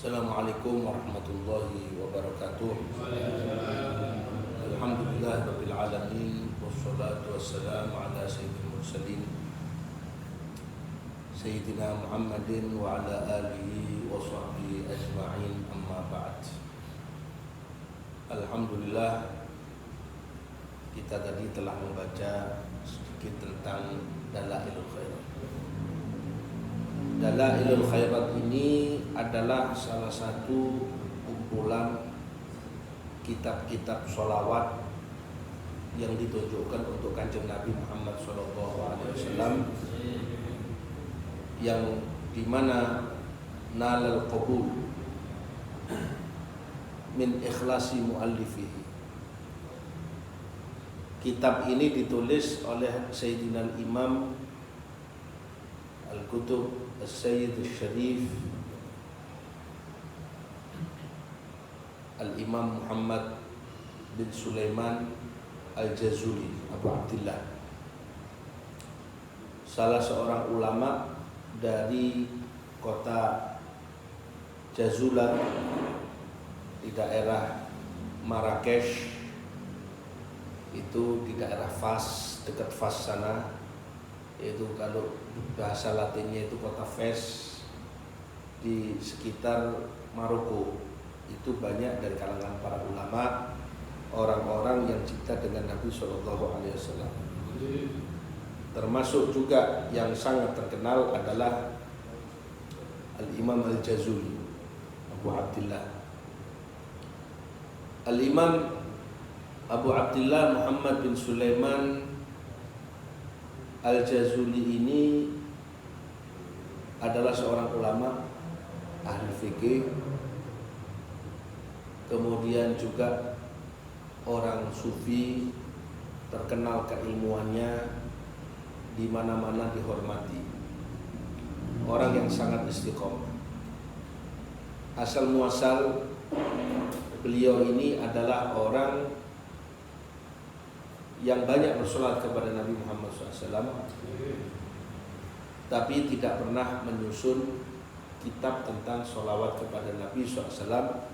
Assalamualaikum warahmatullahi wabarakatuh. Alhamdulillah rabbil alamin, wassalatu wassalamu ala sayyidil mursalin Sayyidina Muhammadin wa ala alihi wa sahbihi ajma'in, amma ba'd. Alhamdulillah, kita tadi telah membaca sedikit tentang Dalailul Khairat. Dalailul Khairat ini adalah salah satu kumpulan kitab-kitab sholawat yang ditujukan untuk Kanjeng Nabi Muhammad SAW, yang dimana nalal qabul min ikhlasi muallifihi. Kitab ini ditulis oleh Sayyidina Imam Al-Kutub As-Sayyid Al-Sharif Al-Imam Muhammad bin Sulaiman Al-Jazuli Abu Abdillah, salah seorang ulama dari kota Jazula di daerah Marrakesh, itu di daerah Fas, dekat Fas sana. Yaitu kalau bahasa Latinnya itu kota Fes, di sekitar Maroko. Itu banyak dari kalangan para ulama, orang-orang yang cinta dengan Nabi SAW. Termasuk juga yang sangat terkenal adalah Al-Imam Al-Jazuli Abu Abdillah. Al-Imam Abu Abdillah Muhammad bin Sulaiman Al-Jazuli ini adalah seorang ulama ahli fikih, kemudian juga orang sufi, terkenal keilmuannya, di mana-mana dihormati, orang yang sangat istiqomah. Asal muasal beliau ini adalah orang yang banyak bersolat kepada Nabi Muhammad SAW, tapi tidak pernah menyusun kitab tentang sholawat kepada Nabi SAW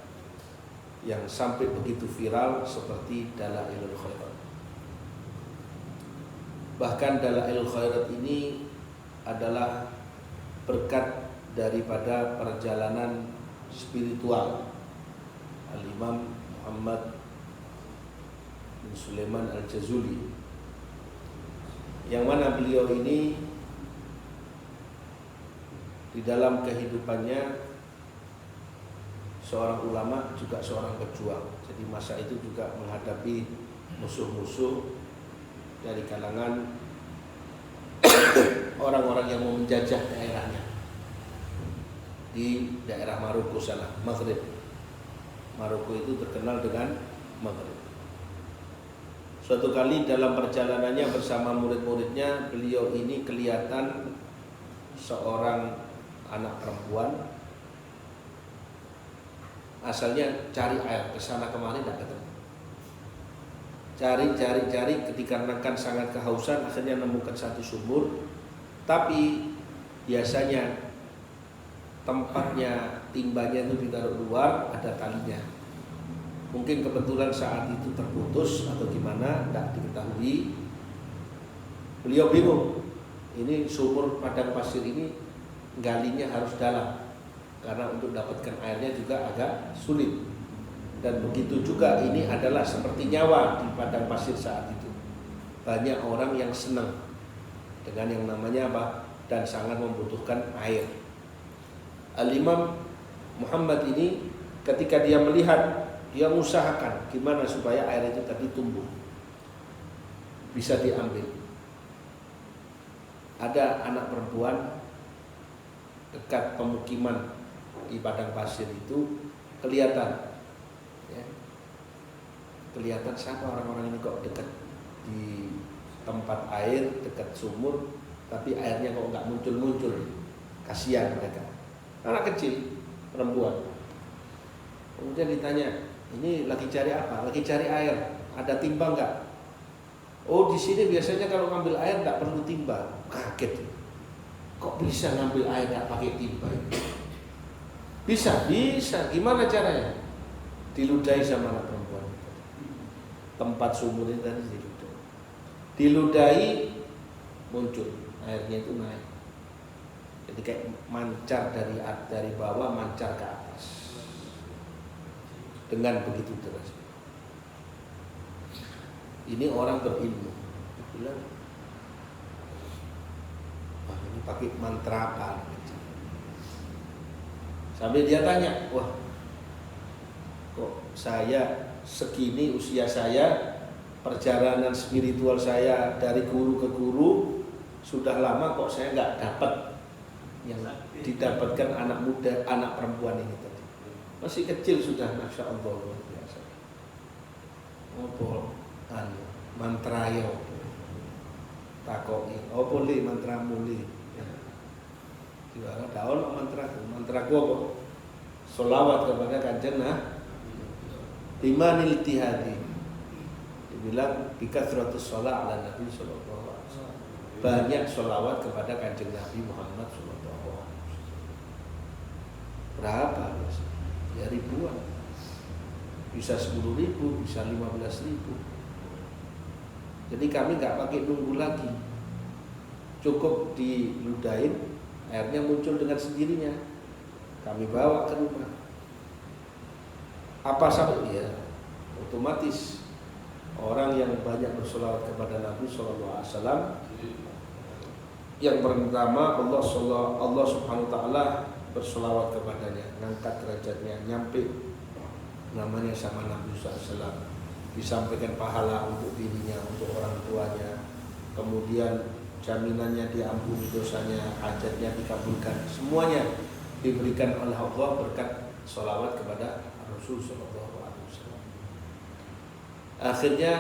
yang sampai begitu viral seperti Dalailul Khairat. Bahkan Dalailul Khairat ini adalah berkat daripada perjalanan spiritual Al-Imam Muhammad bin Sulaiman Al-Jazuli, yang mana beliau ini di dalam kehidupannya seorang ulama juga seorang pejuang. Jadi masa itu juga menghadapi musuh-musuh dari kalangan orang-orang yang mau menjajah daerahnya di daerah Maroko sana, Maghrib. Maroko itu terkenal dengan Maghrib. Suatu kali dalam perjalanannya bersama murid-muridnya, beliau ini kelihatan seorang anak perempuan, asalnya cari air kesana kemari tidak ketemu. Cari, dikarenakan sangat kehausan, akhirnya menemukan satu sumur. Tapi biasanya tempatnya, timbanya itu ditaruh luar, ada talinya. Mungkin kebetulan saat itu terputus atau gimana, tidak diketahui. Beliau bingung. Ini sumur padang pasir ini galinya harus dalam, karena untuk dapatkan airnya juga agak sulit. Dan begitu juga ini adalah seperti nyawa di padang pasir saat itu. Banyak orang yang senang dengan yang namanya apa, dan sangat membutuhkan air. Al-Imam Muhammad ini ketika dia melihat, dia mengusahakan gimana supaya air itu tadi tumbuh, bisa diambil. Ada anak perempuan dekat pemukiman di padang pasir itu, kelihatan, ya, kelihatan siapa orang-orang ini kok dekat di tempat air, dekat sumur, tapi airnya kok nggak muncul-muncul. Kasihan mereka, anak kecil, perempuan. Kemudian ditanya, ini lagi cari apa? Lagi cari air. Ada timba nggak? Oh, di sini biasanya kalau ngambil air nggak perlu timba. Kaget. Kok bisa ngambil air nggak pakai timba? Bisa. Gimana caranya? Diludahi sama anak perempuan. Tempat sumur ini tadi diludahi. Diludahi muncul, airnya itu naik. Jadi kayak mancar dari bawah mancar ke atas. Dengan begitu deras. Ini orang berilmu. Bilang, wah ini pakai mantra apa? Sampai dia tanya, wah kok saya segini usia saya, perjalanan spiritual saya dari guru ke guru sudah lama kok saya nggak dapat yang didapatkan anak muda, anak perempuan ini tadi. Masih kecil sudah, masya Allah luar biasa. Ngobrol, mantra yo, takoki, opo li mantra muli. Gimana daun mantra gua kok sholawat kepada Kanjeng Bimanil tihadi. Dibilang bikasratus sholat ala Nabi sallallahu alaihi wasallam. Banyak sholawat kepada Kanjeng Nabi Muhammad sallallahu alaihi wasallam. Berapa? Ya ribuan. Bisa 10.000, bisa 15.000. Jadi kami nggak pakai nunggu lagi. Cukup diludahin, airnya muncul dengan sendirinya. Kami bawa ke rumah. Apa sahabat? Ya, otomatis orang yang banyak bersolawat kepada Nabi SAW. Yang pertama Allah Subhanahu Wa Taala bersolawat kepadanya, ngangkat derajatnya, nyampe namanya sama Nabi SAW. Disampaikan pahala untuk dirinya, untuk orang tuanya. Kemudian jaminannya diampuni dosanya, hajatnya dikabulkan, semuanya diberikan oleh Allah berkat sholawat kepada Rasul Sallallahu Alaihi Wasallam. Akhirnya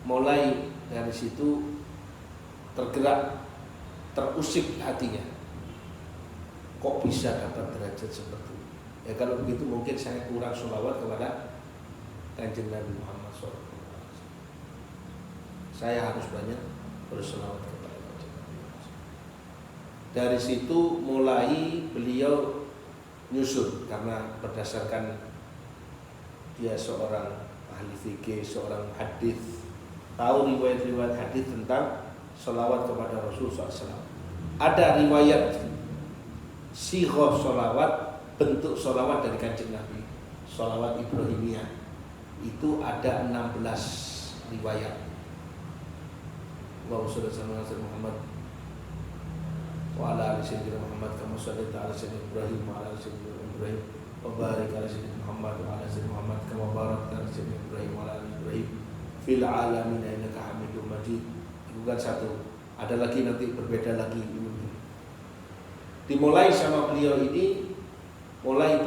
mulai dari situ tergerak, terusik hatinya. Kok bisa dapat derajat seperti ini? Ya kalau begitu mungkin saya kurang sholawat kepada Kanjeng Nabi Muhammad SAW. Saya harus banyak bersolawat. Dari situ mulai beliau nyusun, karena berdasarkan dia seorang ahli fikih, seorang hadis, tahu riwayat-riwayat hadis tentang sholawat kepada Rasul SAW. Ada riwayat sighah sholawat, bentuk sholawat dari Kanjeng Nabi, sholawat Ibrahimiyah, itu ada 16 riwayat. Allahumma sholli ala sayyidina Muhammad wa ala ali sayyidina Muhammad kama shallaita ala sayyidina Ibrahim wa ala ali sayyidina Ibrahim wa barik ala sayyidina Muhammad wa ala sayyidina Muhammad kama barakta ala sayyidina Ibrahim wa ala ali Ibrahim fil alamin innaka Hamidum Majid. Itu kan satu. Ada lagi nanti berbeda lagi. Dimulai sama beliau ini, mulai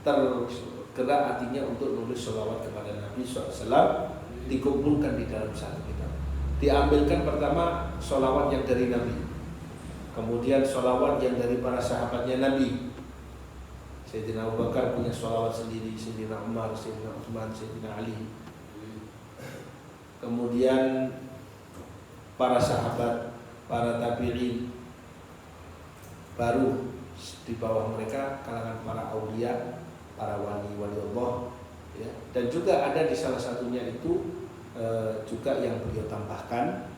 tergerak hatinya untuk nulis sholawat kepada Nabi SAW, dikumpulkan di dalam satu kitab. Diambilkan pertama sholawat yang dari Nabi, kemudian sholawat yang dari para sahabatnya Nabi. Sayyidina Abu Bakar punya sholawat sendiri, Sayyidina Umar, Sayyidina Utsman, Sayyidina Ali. Kemudian para sahabat, para tabi'in, baru di bawah mereka kalangan para aulia, para wali-wali Allah, ya. Dan juga ada di salah satunya itu juga yang beliau tambahkan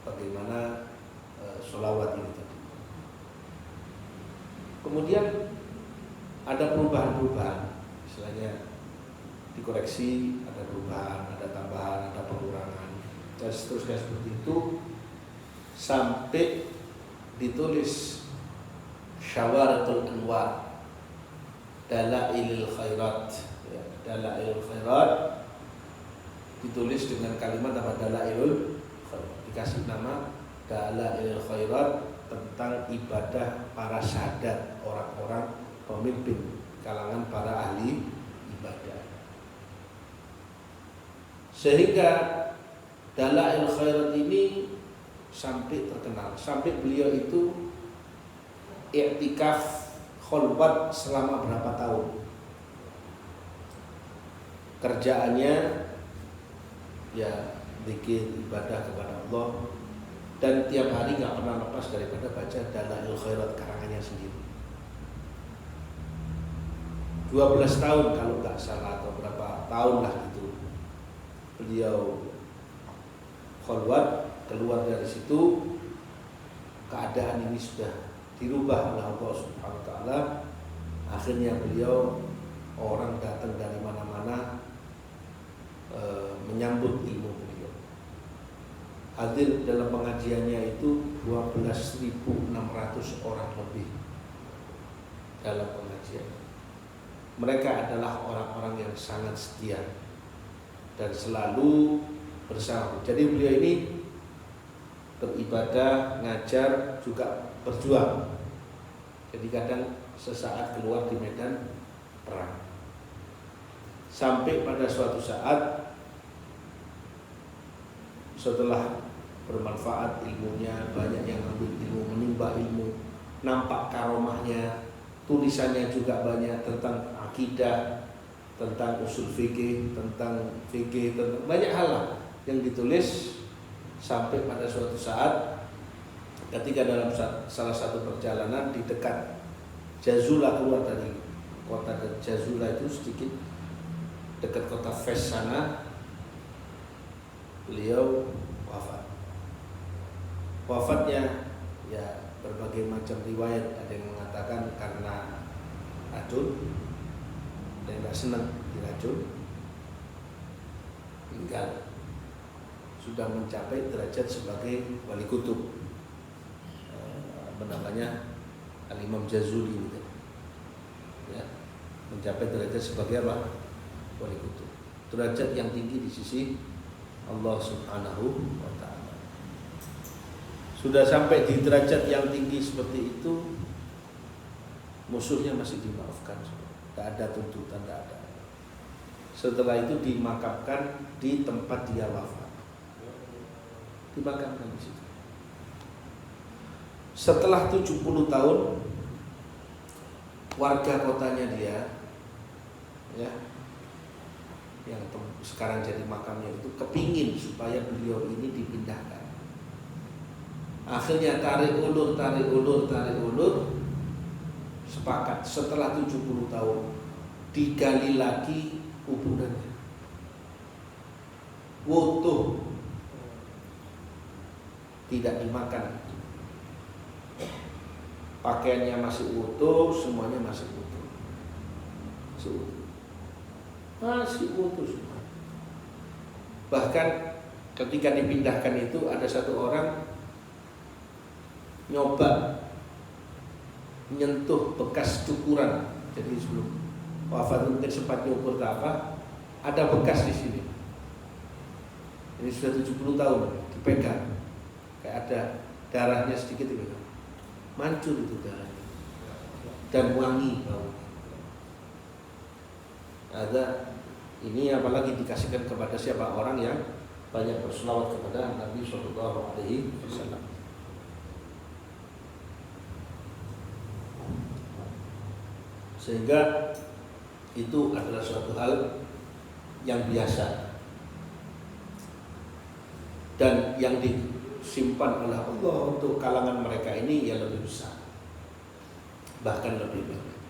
bagaimana sholawat ini tadi. Kemudian ada perubahan-perubahan, istilahnya dikoreksi, ada perubahan, ada tambahan, ada pengurangan, dan seterusnya seperti itu sampai ditulis Syawaratul Anwar, Dalailul Khairat, ya, Dalailul Khairat ditulis dengan kalimat apa? Dalailul Khairat, dikasih nama Dalailul Khairat, tentang ibadah para sadat, orang-orang pemimpin kalangan para ahli ibadah. Sehingga Dalailul Khairat ini sampai terkenal, sampai beliau itu i'tikaf kholwat selama berapa tahun. Kerjaannya ya zikir, ibadah kepada Allah, dan tiap hari nggak pernah lepas daripada baca Dalailul Khairat karangannya sendiri. 12 tahun kalau nggak salah, atau berapa tahun lah gitu, beliau khalwat. Keluar dari situ, keadaan ini sudah dirubah oleh Allah Subhanahu wa taala. Akhirnya beliau, orang datang dari mana-mana menyambut ilmu beliau. Hadir dalam pengajiannya itu 12.600 orang lebih dalam pengajian. Mereka adalah orang-orang yang sangat setia dan selalu bersama. Jadi beliau ini beribadah, ngajar, juga berjuang. Jadi kadang sesaat keluar di medan perang. Sampai pada suatu saat, setelah bermanfaat ilmunya, banyak yang ambil ilmu, menimba ilmu, nampak karomahnya, tulisannya juga banyak tentang akidah, tentang usul fikih, tentang banyak hal lah yang ditulis. Sampai pada suatu saat, ketika dalam salah satu perjalanan di dekat Jazula, keluar dari kota Jazula itu sedikit dekat kota Fes sana, beliau wafat. Wafatnya ya berbagai macam riwayat, ada yang mengatakan karena racun, ada yang tidak senang diracun, meninggal. Sudah mencapai derajat sebagai wali kutub, namanya Al-Imam Jazuli gitu. Ya, mencapai derajat sebagai apa? Wali kutub. Derajat yang tinggi di sisi Allah Subhanahu wa taala. Sudah sampai di derajat yang tinggi seperti itu, musuhnya masih dimaafkan. Tidak ada tuntutan, tidak ada. Setelah itu dimakamkan di tempat dia wafat. Dimakamkan di situ. Setelah 70 tahun, warga kotanya dia, ya, yang sekarang jadi makamnya itu, kepingin supaya beliau ini dipindahkan. Akhirnya tarik ulur, sepakat setelah 70 tahun digali lagi kuburannya, utuh, tidak dimakan, pakaiannya masih utuh, semuanya masih utuh, masih utuh semua. Bahkan ketika dipindahkan itu, ada satu orang nyoba menyentuh bekas cukuran. Jadi sebelum wafat mungkin sempat nyukur apa, ada bekas di sini. Ini sudah 70 tahun dipegang. Kayak ada darahnya sedikit itu, mancur itu darahnya, dan wangi bau. Ada ini apalagi dikasihkan kepada siapa orang yang banyak berselawat kepada Nabi Sallallahu Alaihi Wasallam. Sehingga itu adalah suatu hal yang biasa dan yang disimpan oleh Allah untuk kalangan mereka ini yang lebih besar, bahkan lebih banyak,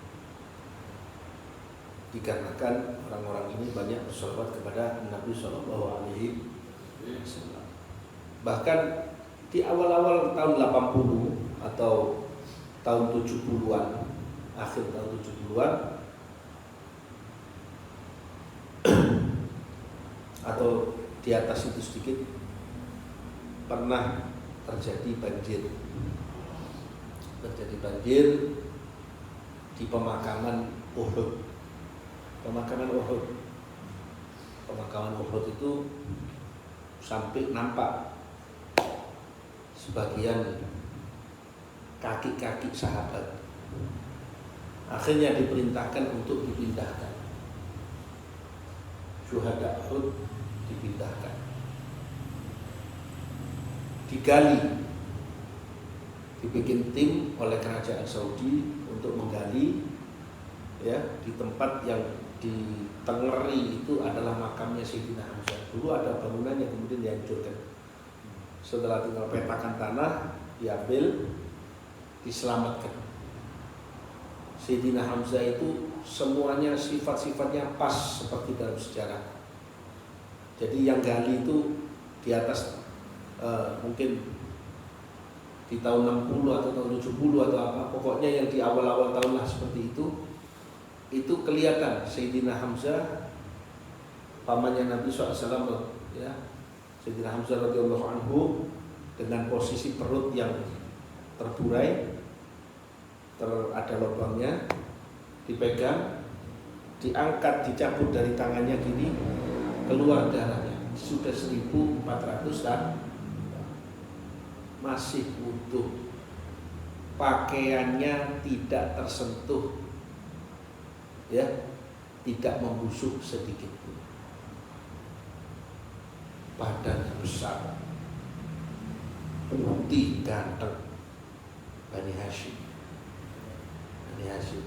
dikarenakan orang-orang ini banyak bersolawat kepada Nabi Sallallahu Alaihi Wasallam. Bahkan di awal-awal tahun 80 atau tahun 70-an, akhir tahun 70-an atau di atas itu sedikit, pernah terjadi banjir di pemakaman Uhud. Pemakaman Uhud itu sampai nampak sebagian kaki-kaki sahabat. Akhirnya diperintahkan untuk dipindahkan. Syuhada Uhud dipindahkan, digali, dibikin tim oleh kerajaan Saudi untuk menggali, ya, di tempat yang di Tengeri itu adalah makamnya Sayyidina Hamzah. Dulu ada bangunan yang kemudian dihancurkan. Setelah tinggal petakan tanah, diambil, diselamatkan. Sayyidina Hamzah itu semuanya sifat-sifatnya pas seperti dalam sejarah. Jadi yang gali itu di atas mungkin di tahun 60 atau tahun 70 atau apa, pokoknya yang di awal-awal tahun lah seperti itu kelihatan Sayyidina Hamzah pamannya Nabi SAW, ya. Sayyidina Hamzah radhiyallahu anhu dengan posisi perut yang terburai, ada lubangnya, dipegang, diangkat, dicabut dari tangannya gini, keluar darahnya. Sudah 1400 tahun masih utuh, pakaiannya tidak tersentuh, ya, tidak membusuk sedikit pun. Badannya besar, putih, ganteng, Bani Hashim,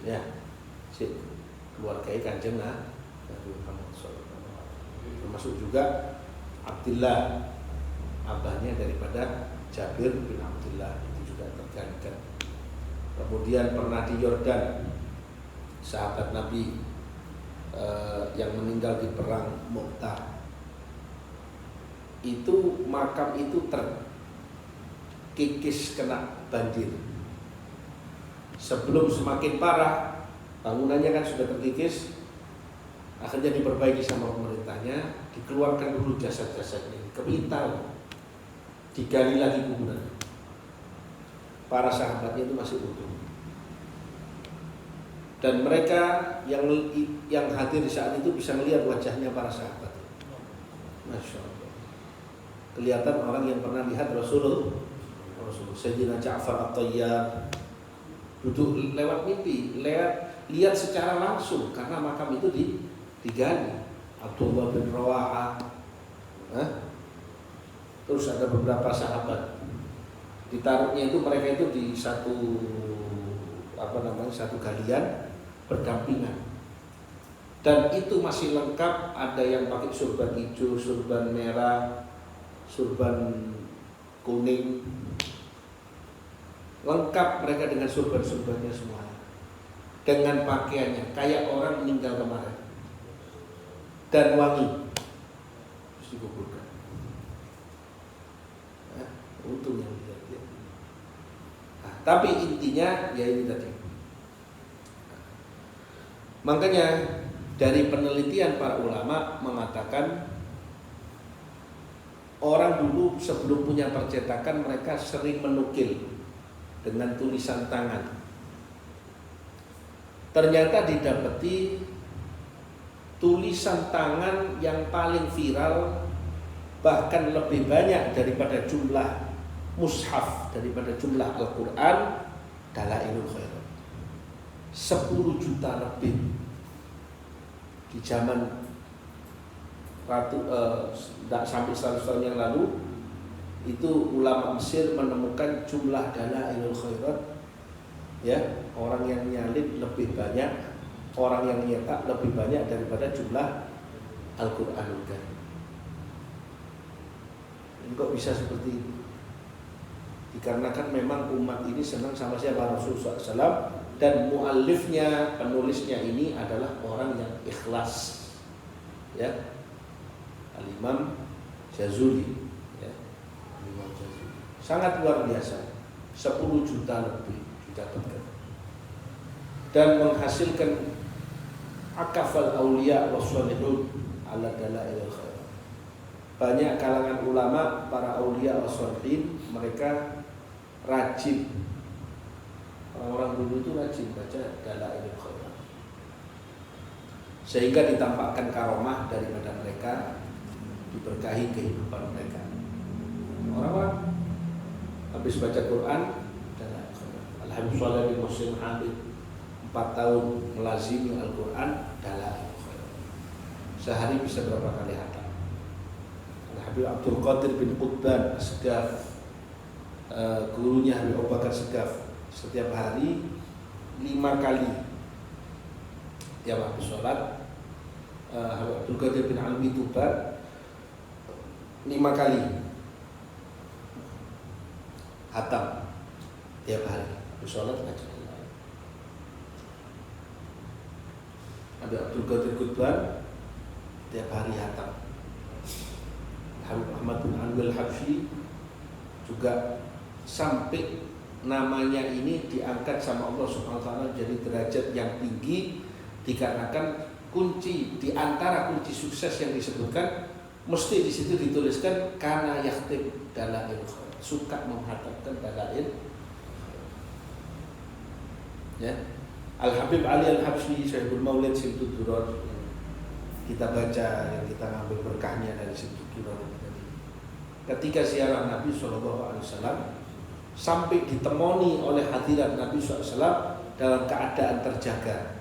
ya, keluarga Kanjeng Nabi Muhammad SAW. Termasuk juga Abdullah, abahnya daripada Jabir bin Abdullah, itu juga tergantikan. Kemudian pernah di Yordan, sahabat Nabi yang meninggal di perang Mu'tah, itu makam itu terkikis kena banjir. Sebelum semakin parah, bangunannya kan sudah terkikis, akhirnya diperbaiki sama pemerintahnya, dikeluarkan dulu jasad-jasadnya, kepintal, digali lagi kuburan. Para sahabatnya itu masih utuh. Dan mereka yang hadir di saat itu bisa melihat wajahnya para sahabat. Masya Allah. Kelihatan orang yang pernah lihat Rasulullah. Sayyidina Ja'far At-Tayyar duduk lewat mimpi, lihat secara langsung karena makam itu digali. Abdullah bin Rawaha, terus ada beberapa sahabat. Ditaruhnya itu mereka itu di satu galian berdampingan. Dan itu masih lengkap, ada yang pakai surban hijau, surban merah, surban kuning. Lengkap mereka dengan surban-surbannya semua. Dengan pakaiannya kayak orang meninggal kemarin. Dan wangi. Terus dikuburkan. Untung yang lihat ya. Nah, tapi intinya ya ini tadi. Makanya dari penelitian para ulama mengatakan orang dulu sebelum punya percetakan mereka sering menukil dengan tulisan tangan. Ternyata didapati tulisan tangan yang paling viral, bahkan lebih banyak daripada jumlah mushaf, daripada jumlah Al-Quran, Dalailul Khairat. 10 juta lebih di zaman tidak sampai 100 tahun yang lalu. Itu ulama Mesir menemukan jumlah Dalailul Khairat, ya, orang yang nyalib lebih banyak, orang yang nyetak lebih banyak daripada jumlah Al-Quranul Karim. Ini kok bisa seperti itu? Dikarenakan memang umat ini senang sama siapa? Rasulullah SAW, dan muallifnya, penulisnya ini adalah orang yang ikhlas, ya, Al-Imam Jazuli. Sangat luar biasa, 10 juta lebih didapatkan dan menghasilkan akafal auliya wassalihun ala dalailil khairat. Banyak kalangan ulama, para auliya wassalihin, mereka rajin, orang-orang dulu itu rajin baca dalailil khairat, sehingga ditampakkan karomah daripada mereka, diberkahi kehidupan mereka. Orang-orang habis baca Quran, alhamdulillah bin Muslim Hamid 4 tahun melazimi Al-Quran, Dalailul Khairat. Sehari bisa berapa kali hatam? Habib Abdul Qadir bin Qutban As-Segaf, gurunya Habib Abu Bakar Segaf, setiap hari 5 kali tiap habis sholat. Habib Abdul Qadir bin Alwi Tubar 5 kali hatam tiap hari, sholat ngaji. Habib Abdul Qadir Qutban tiap hari hatam. Habib Ahmad bin Anwar Habsyi juga sampai namanya ini diangkat sama Allah Subhanahu wa taala jadi derajat yang tinggi dikarenakan kunci di antara kunci sukses yang disebutkan mesti di situ dituliskan karena yahtib dalail khair, suka menghatamkan dalail. Ya. Al Habib Ali Al Habsyi Syaikul Maulid Simtud Duror, kita baca yang kita ngambil berkahnya dari Simtud Duror. Ketika ziarah Nabi SAW sampai ditemani oleh hadirat Nabi SAW dalam keadaan terjaga.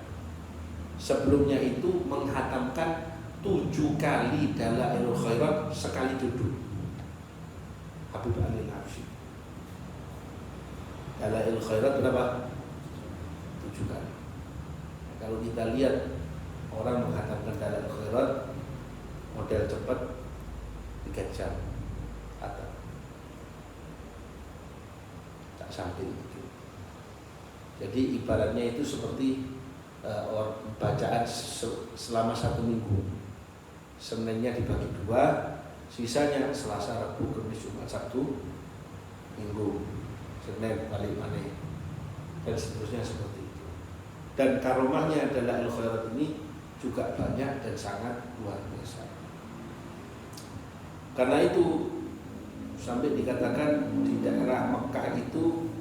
Sebelumnya itu menghatamkan 7 kali Dalailul Khairat sekali duduk. Habib Ali Al-Habsyi. Dalailul Khairat berapa? 7 kali. Kalau kita lihat orang menghatamkan Dalailul Khairat model cepat 3 jam atau tak sampai itu. Jadi ibaratnya itu seperti bacaan selama 1 minggu. Seninnya dibagi 2, sisanya Selasa, Rabu, Kamis, Jumat, Sabtu, Minggu, Senin balik mana, dan seterusnya seperti itu. Dan karomahnya adalah Al-Khairat ini juga banyak dan sangat luar biasa. Karena itu sampai dikatakan di daerah Mekah itu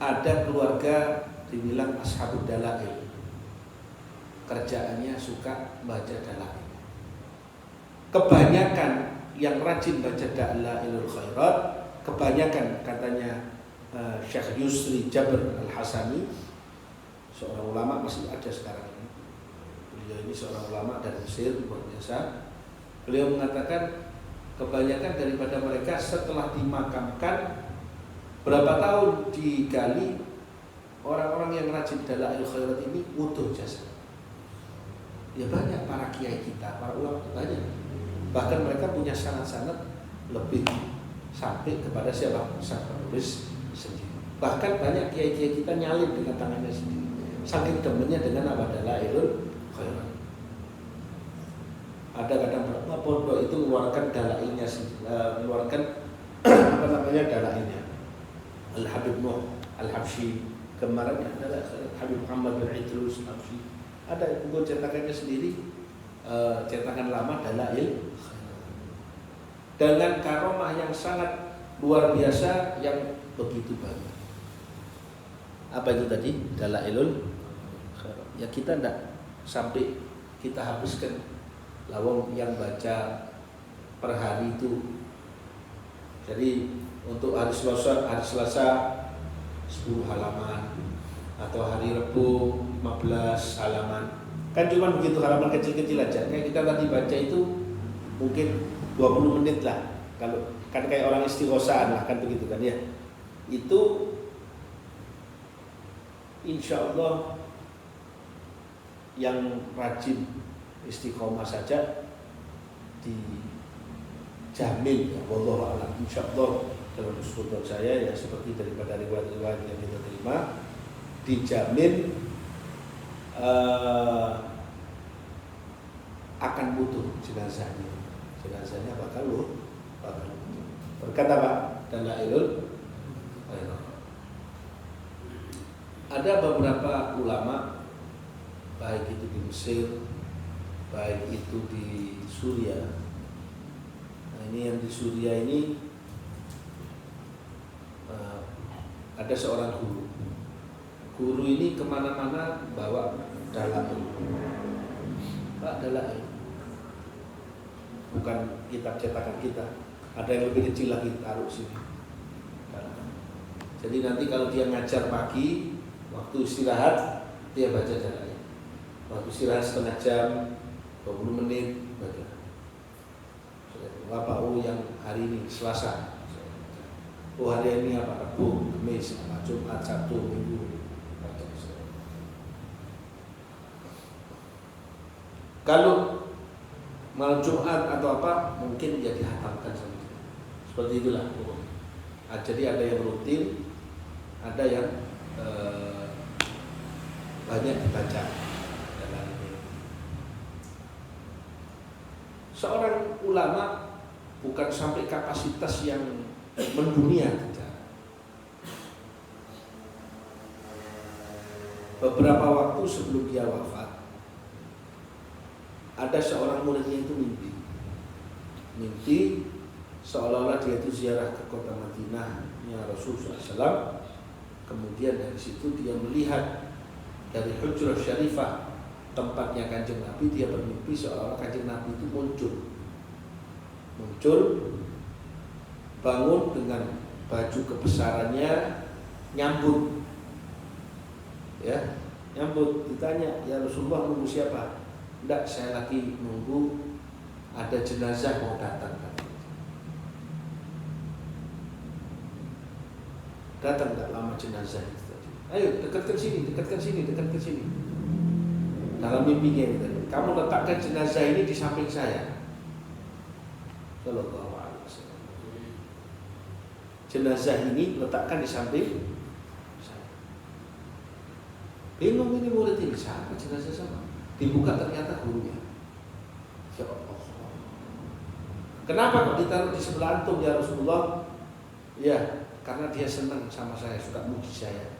ada keluarga dibilang Ashabud Dalail. Kerjaannya suka baca dalail. Kebanyakan yang rajin baca Dalailul Khairat, kebanyakan katanya Syekh Yusri Jabr Al-Hasani, seorang ulama masih ada sekarang ini. Beliau ini seorang ulama dari Mesir luar biasa. Beliau mengatakan kebanyakan daripada mereka setelah dimakamkan berapa tahun digali, orang-orang yang rajin Dalailul Khairat ini utuh jasa. Ya banyak para kiai kita, para ulama banyak. Bahkan mereka punya sanad-sanad lebih sampai kepada siapa? Sang penulis sendiri. Bahkan banyak kiai-kiai kita nyalin dengan tangannya sendiri. Saking demennya dengan apa? Dalailul Khairat. Ada kadang berapa pondok itu mengeluarkan dalailnya, mengeluarkan apa namanya dalailnya. Al Habib Nuh Al Habsyi kemarin adalah Habib Muhammad bin Idrus Habsyi. Ada buku cetakannya sendiri, cetakan lama Dalail dengan karomah yang sangat luar biasa yang begitu banyak. Apa itu tadi? Dalailul Khairat. Ya kita tidak sampai kita habiskan. Lawang yang baca per hari itu. Jadi untuk hari Selasa 10 halaman atau hari Rabu 15 halaman. Kan cuma begitu halaman kecil-kecil aja. Kayak kita tadi baca itu mungkin 20 menit lah. Kalau kan kayak orang istighosaan lah kan begitu kan ya. Itu insya Allah yang rajin istiqomah saja dijamin ya wallahu a'lam. Insya Allah dalam sudut saya ya seperti daripada riwayat-riwayat yang kita terima dijamin akan butuh jenazahnya bakal berkata Pak Dalailul Khairat. Ada beberapa ulama baik itu di Mesir baik itu di Suriah. Nah ini yang di Suriah ini ada seorang guru ini kemana-mana bawa dalail. Pak dalail bukan kitab cetakan kita, ada yang lebih kecil lagi taruh sini. Jadi nanti kalau dia ngajar pagi waktu istirahat dia baca dalail. Waktu istirahat setengah jam 20 menit baca. Apa yang hari ini Selasa. Hari ini apa? Rabu, Kamis, Jumat, Sabtu, Minggu. Kalau malam Jumat atau apa mungkin ya dihatamkan sama dia. Seperti itulah. Jadi ada yang rutin, ada yang banyak dibaca dalam ini. Seorang ulama bukan sampai kapasitas yang mendunia tidak. Beberapa waktu sebelum dia wafat, ada seorang muridnya itu mimpi seolah-olah dia itu ziarah ke kota Madinah ya Rasulullah SAW. Kemudian dari situ dia melihat dari Hujrah Syarifah, tempatnya Kanjeng Nabi, dia bermimpi seolah-olah Kanjeng Nabi itu muncul bangun dengan baju kebesarannya, nyambut ditanya, ya Rasulullah nunggu siapa? Enggak, saya lagi nunggu ada jenazah mau datang. Datang enggak lama jenazah itu tadi. Ayo dekatkan sini. Dalam mimpinya ini tadi, kamu letakkan jenazah ini di samping saya. Sallallahu alaihi wasallam. Jenazah ini letakkan di samping saya. Bingung ini murid ini, siapa jenazah sama? Dibuka ternyata gurunya. Ya Allah. Kenapa kok ditaruh di sebelah antum ya Rasulullah? Ya, karena dia senang sama saya, suka muji saya.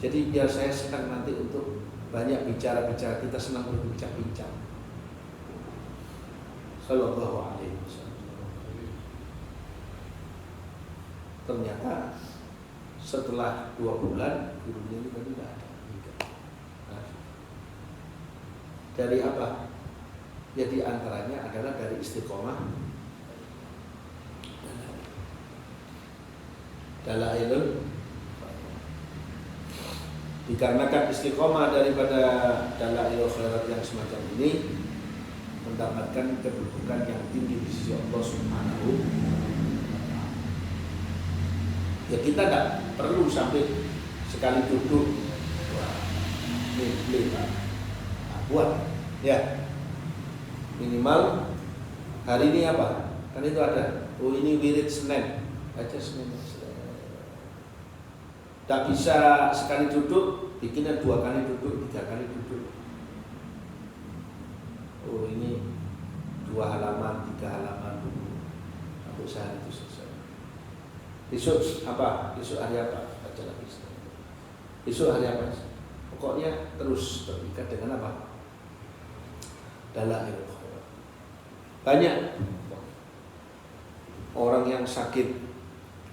Jadi biar saya senang nanti untuk banyak bicara-bicara, kita senang berbincang-bincang. Sallallahu alaihi wasallam. Ternyata setelah 2 bulan gurunya itu tadi tidak ada. Dari apa? Jadi antaranya adalah dari istiqomah dalailul. Dikarenakan istiqomah daripada dalailul khairat yang semacam ini mendapatkan kedudukan yang tinggi di sisi Allah Subhanahu wa ta'ala. Ya kita tidak perlu sampai sekali duduk buat ya minimal hari ini apa kan itu ada, oh ini wirid Senin aja, Senin tak bisa sekali duduk, bikinnya 2 kali duduk, 3 kali duduk. Oh ini 2 halaman, 3 halaman dulu sampai sehari itu selesai. Besok apa? Besok hari apa? Baca lagi. Besok hari apa? Pokoknya terus terikat dengan apa? Dalailul khairat. Banyak orang yang sakit,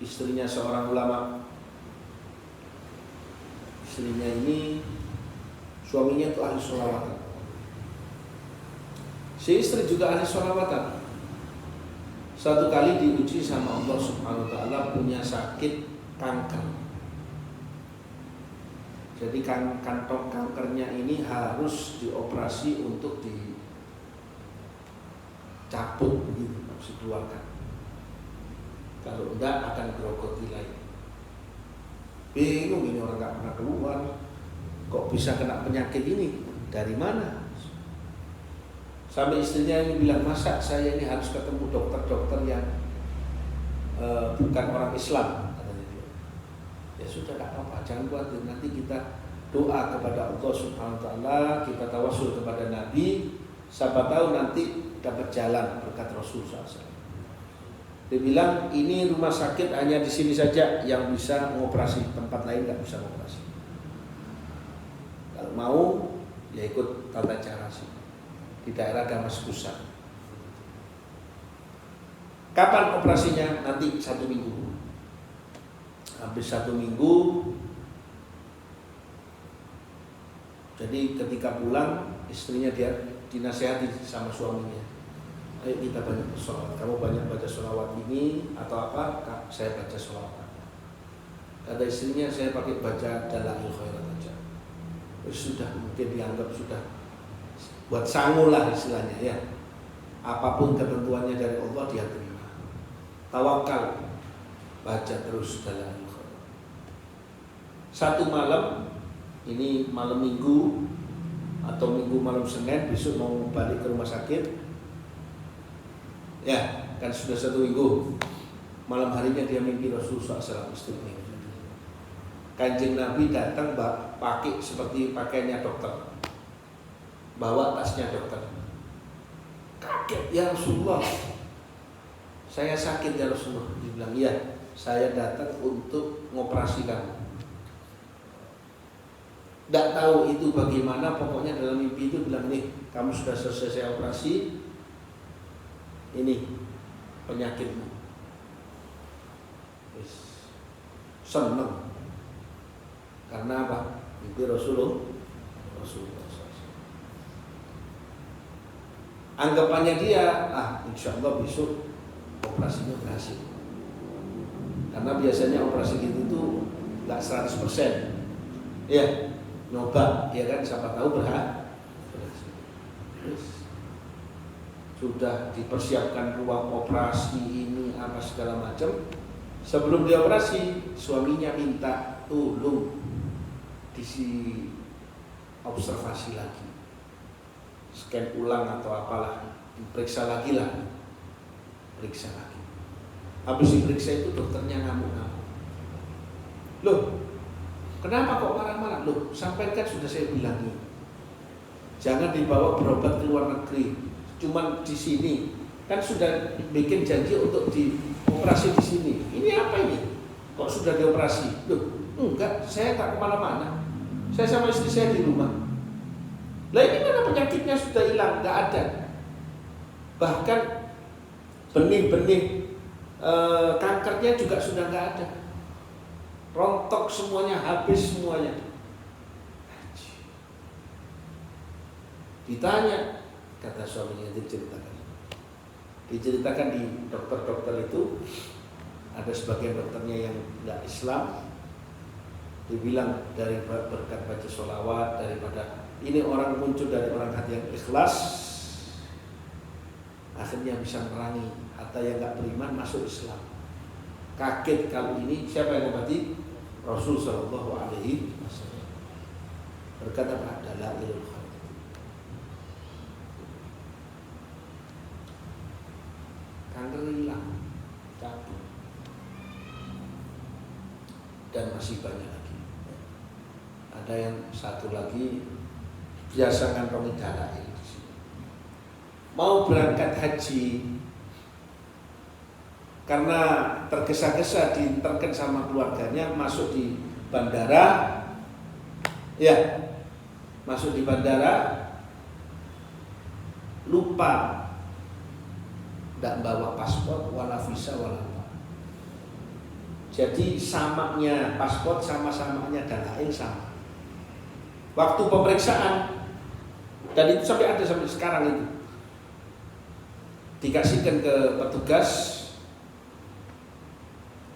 istrinya seorang ulama, istrinya ini suaminya itu ahli sholawatan, si istri juga ahli sholawatan. Satu kali diuji sama Allah Subhanahu wa ta'ala punya sakit kanker. Jadi kantong kankernya ini harus dioperasi untuk dicabut begitu, harus dikeluarkan. Kalau enggak akan grogoti lagi. Bingung ini orang nggak pernah keluar, kok bisa kena penyakit ini? Dari mana? Sampai istrinya ini bilang, masa saya ini harus ketemu dokter-dokter yang bukan orang Islam? Katanya dia. Ya sudah, tidak apa-apa, jangan khawatir. Nanti kita doa kepada Allah Subhanahu wa ta'ala, kita tawasul kepada Nabi, siapa tahu nanti dapat jalan berkat Rasul SAW. Dia bilang ini rumah sakit hanya di sini saja yang bisa mengoperasi, tempat lain nggak bisa mengoperasi. Kalau mau ya ikut tata cara sih di daerah Damaskus. Kapan operasinya? Nanti 1 minggu. Habis 1 minggu. Jadi ketika pulang istrinya dia dinasihati sama suaminya, ayo kita banyak bersolawat, kamu banyak baca solawat ini atau apa, saya baca solawat. Kata istrinya, saya pakai baca dalailul khairat aja. Sudah, mungkin dianggap sudah buat sangu lah istilahnya ya. Apapun ketentuannya dari Allah dia terima. Tawakal, baca terus dalailul khairat. 1 malam, ini malam Minggu atau Minggu malam Senin, besok mau balik ke rumah sakit. Ya, kan sudah 1 minggu. Malam harinya dia mimpi Rasulullah SAW istrinya. Kanjeng Nabi datang pakai seperti pakaiannya dokter, bawa tasnya dokter. Kaget, ya Rasulullah, saya sakit ya Rasulullah. Dia bilang, iya, saya datang untuk ngoperasi kamu. Tidak tahu itu bagaimana, pokoknya dalam mimpi itu bilang, nih kamu sudah selesai saya operasi, ini penyakitmu. Senang. Karena apa? Mimpi Rasulullah. Anggapannya dia, insya Allah besok operasinya berhasil. Karena biasanya operasi gitu tuh nggak 100%. Ya, nyoba, ya kan, siapa tahu berhasil. Sudah dipersiapkan ruang operasi ini apa segala macam. Sebelum dioperasi, suaminya minta tolong observasi lagi, scan ulang atau apalah, diperiksa lagi lah, periksa lagi. Habis diperiksa itu dokternya ngamuk-ngamuk. Loh, kenapa kok marah-marah? Loh, sampai kan sudah saya bilangin, jangan dibawa berobat ke luar negeri, cuman di sini. Kan sudah bikin janji untuk dioperasi di sini. Ini apa ini? Kok sudah dioperasi? Loh, enggak, saya tak kemana-mana. Saya sama istri saya di rumah. Lah ini mana penyakitnya sudah hilang, nggak ada. Bahkan benih-benih kankernya juga sudah nggak ada. Rontok semuanya, habis semuanya. Ditanya, kata suaminya, diceritakan di dokter-dokter itu, ada sebagian dokternya yang nggak Islam. Dibilang dari berkat baca sholawat, daripada ini orang muncul dari orang hati yang ikhlas, akhirnya bisa merangi harta yang nggak beriman masuk Islam. Kaget kalau ini siapa yang mengobati? Rasul Shallallahu Alaihi Wasallam. Berkata adalah ilmu kanker hilang, cabut, dan masih banyak. Ada yang satu lagi biasa ngantongi darah ini. Mau berangkat haji karena tergesa-gesa diterken sama keluarganya, masuk di bandara, ya, masuk di bandara, lupa tidak bawa paspor, wala visa, wala apa. Jadi samanya paspor sama samanya dalail sama. Waktu pemeriksaan, dan itu sampai ada sampai sekarang itu, dikasihkan ke petugas,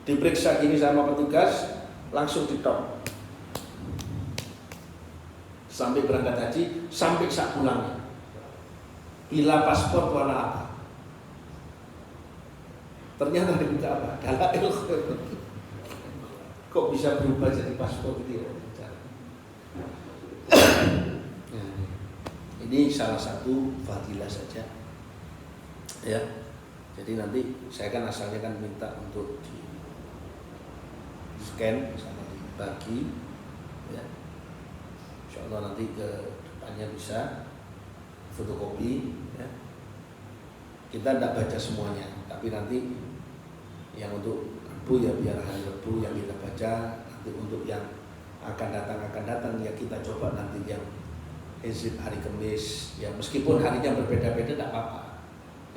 diperiksa gini sama petugas, langsung ditop. Sampai berangkat haji, sampai saat pulangnya. Bila paspor warna apa? Ternyata dibuka apa? Dalail. Kok bisa berubah jadi paspor gitu ya? Ini salah satu fadilah saja, ya. Jadi nanti saya kan asalnya kan minta untuk di scan sama dibagi, ya. Insya Allah nanti ke depannya bisa fotokopi, ya. Kita tidak baca semuanya, tapi nanti yang untuk Rebu ya biar hari Rebu yang kita baca, nanti untuk yang akan datang ya kita coba nanti yang hizib hari Kamis, ya meskipun harinya berbeda-beda tidak apa-apa,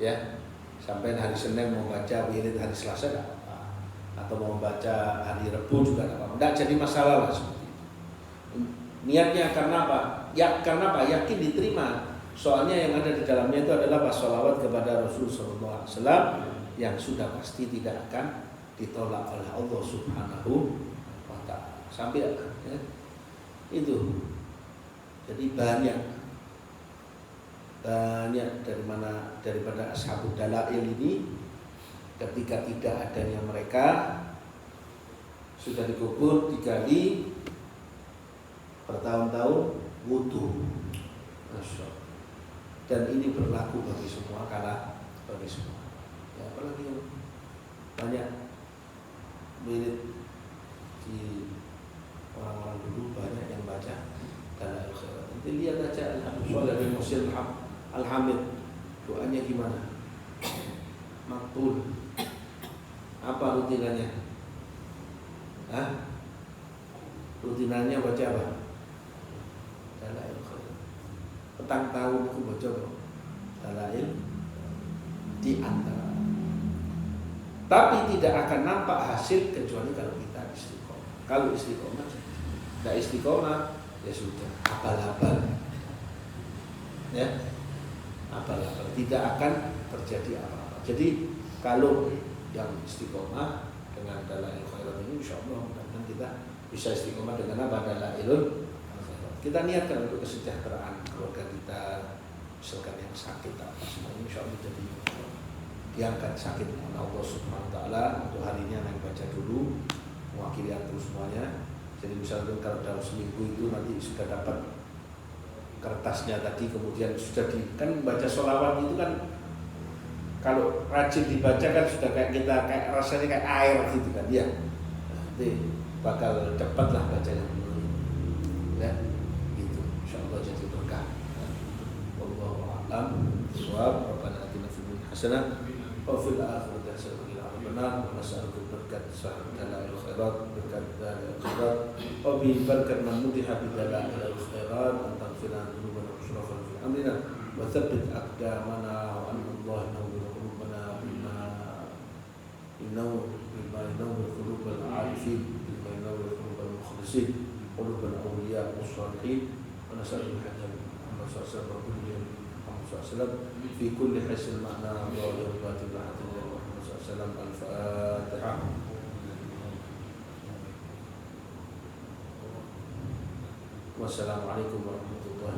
ya. Sampai hari Senin mau baca wirid hari Selasa tidak apa-apa, atau mau baca hari Rebu juga tidak apa-apa, tidak jadi masalah lah seperti itu. Niatnya karena apa? Ya karena apa? Yakin diterima. Soalnya yang ada di dalamnya itu adalah sholawat kepada Rasul Sallallahu Alaihi Wasallam yang sudah pasti tidak akan ditolak oleh Allah Subhanahu wa Ta'ala. Sampai ya, itu. Jadi banyak daripada ashabud dalail ini, ketika tidak adanya mereka, sudah dikubur, digali bertahun-tahun, wudu. Dan ini berlaku bagi semua, karena bagi semua. Ya, apalagi yang banyak mirip di orang-orang dulu, banyak yang baca dalail khairat. Nanti lihat aja Al-Habib Shalih bin Muhsin Al-Hamid, Doanya gimana? Makbul. Apa rutinannya? Rutinannya baca apa? Dalail khairat. Petang tahun itu baca apa? Dalail di antara. Tapi tidak akan nampak hasil kecuali kalau kita istiqomah. Kalau istiqomah, tidak istiqomah ya sudah, abal-abal. Ya, abal-abal. Tidak akan terjadi apa-apa. Jadi kalau yang istiqomah dengan dalail khairat ini, insya Allah mudah-mudahan kita bisa istiqomah dengan apa? Dalailul khairat. Kita niatkan untuk kesejahteraan keluarga kita, misalkan yang sakit apa semuanya, insya Allah jadi diangkat sakit oleh Allah Subhanahu wa taala. Untuk hari ini yang baca dulu mewakili antum semuanya. Jadi misalnya kalau dalam seminggu itu nanti sudah dapat kertasnya tadi, kemudian sudah kan baca sholawat itu kan kalau rajin dibaca kan sudah kayak kita kayak rasanya kayak air gitu kan ya. Nanti bakal cepat lah bacanya ya gitu. Insyaallah jadi berkah. Wallahu a'lam bishawab. Rabbana atina fid dunya hasanah wa fil akhirati hasanah wa qina adzabannar. Wa nas'aluka berkat dalail khairat, berkat dalail khairat, wa bi berkat man mutiha bi dalail khairat, an taghfirana dzunubana wa israfana fi amrina wa tsabbit aqdamana wa an Allah nawwir qulubana innahu bima yanawwir qulubal arifin bima yanawwir qulubal mukhlisin qulubal awliya was-salihin. Wa nas'aluka hajjan Muhammad sallallahu alaihi wasallam fi kulli hasil ma'na wa yarbatil hatin Muhammad sallallahu alaihi wasallam. Al-Fatihah. Wassalamualaikum warahmatullahi